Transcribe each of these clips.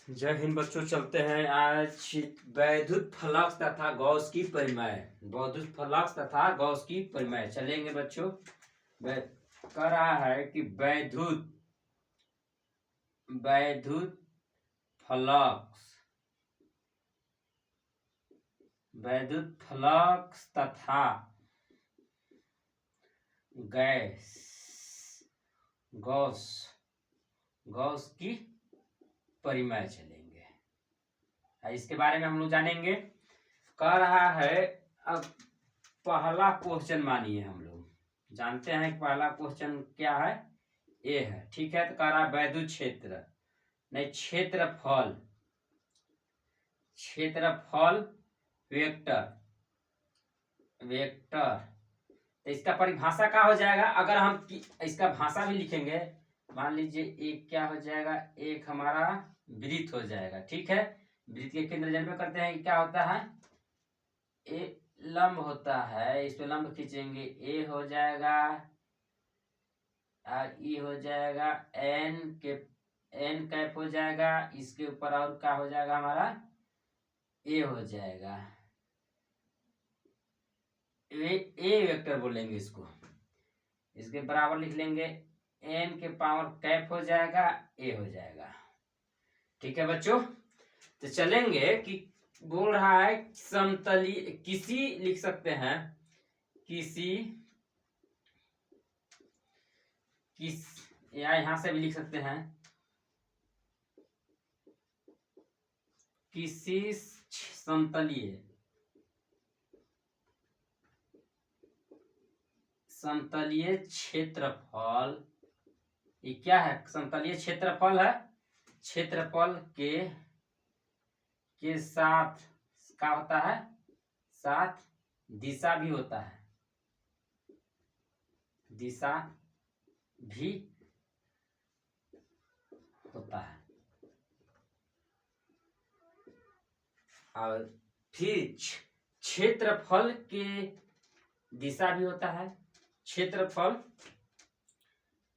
जय हिंद बच्चों, चलते हैं आज वैद्युत फ्लक्स तथा गॉस की परिमेय। वैद्युत फ्लक्स तथा गॉस की परिमेय चलेंगे बच्चों। कह रहा है कि वैद्युत फ्लक्स तथा गॉस की परिमेय चलेंगे। इसके बारे में हम लोग जानेंगे। कह रहा है, अब पहला क्वेश्चन मानिए, हम लोग जानते हैं पहला क्वेश्चन क्या है, ए है, ठीक है। तो कह रहा है वैद्युत क्षेत्र नहीं क्षेत्रफल वेक्टर। तो इसका परिभाषा क्या हो जाएगा, अगर हम इसका भाषा भी लिखेंगे, मान लीजिए एक क्या हो जाएगा, एक हमारा वृत्त हो जाएगा, ठीक है। वृत्त के केंद्र जन्म करते हैं, क्या होता है, ए लंब होता है, इस पे लंब खींचेंगे, ए हो जाएगा और ई हो जाएगा, एन कैप हो जाएगा, इसके ऊपर और क्या हो जाएगा हमारा, ए हो जाएगा। ए वेक्टर बोलेंगे इसको, इसके बराबर लिख लेंगे, एन के पावर कैप हो जाएगा, ए हो जाएगा, ठीक है बच्चों। तो चलेंगे कि बोल रहा है समतलीय किसी, लिख सकते हैं या यहां से भी लिख सकते हैं, किसी समतलीय क्षेत्रफल, ये क्या है, समतलीय क्षेत्रफल है, क्षेत्रफल के साथ क्या होता है, साथ दिशा भी होता है, दिशा भी होता है। और फिर क्षेत्रफल के दिशा भी होता है, क्षेत्रफल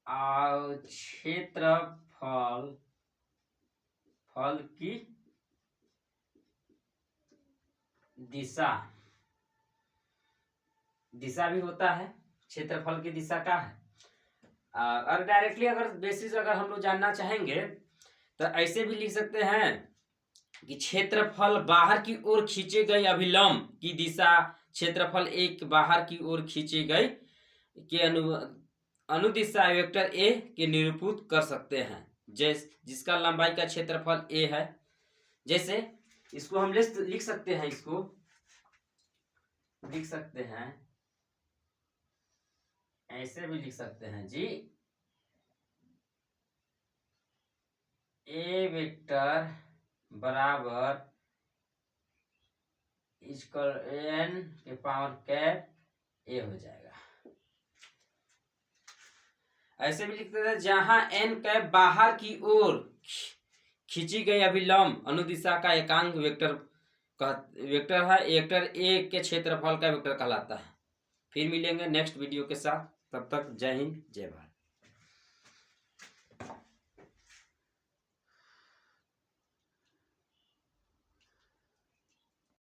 और क्षेत्रफल की दिशा भी होता है। क्षेत्रफल की दिशा क्या है, और डायरेक्टली अगर बेसिस अगर हम लोग जानना चाहेंगे तो ऐसे भी लिख सकते हैं कि क्षेत्रफल बाहर की ओर खींचे गए अभिलंब की दिशा क्षेत्रफल एक बाहर की ओर खींचे गए के अनुदिशा वेक्टर ए के निरूपित कर सकते हैं, जिसका लंबाई का क्षेत्रफल ए है। जैसे इसको हम लिख सकते हैं, ऐसे भी लिख सकते हैं जी, ए वेक्टर बराबर एन के पावर कैप ए हो जाएगा। ऐसे भी लिखते हैं, जहां एन कैप बाहर की ओर खींची गई अभिलंब अनुदिशा का एकांक वेक्टर है, वेक्टर ए के क्षेत्रफल का वेक्टर कहलाता है। फिर मिलेंगे नेक्स्ट वीडियो के साथ, तब तक जय हिंद जय भारत।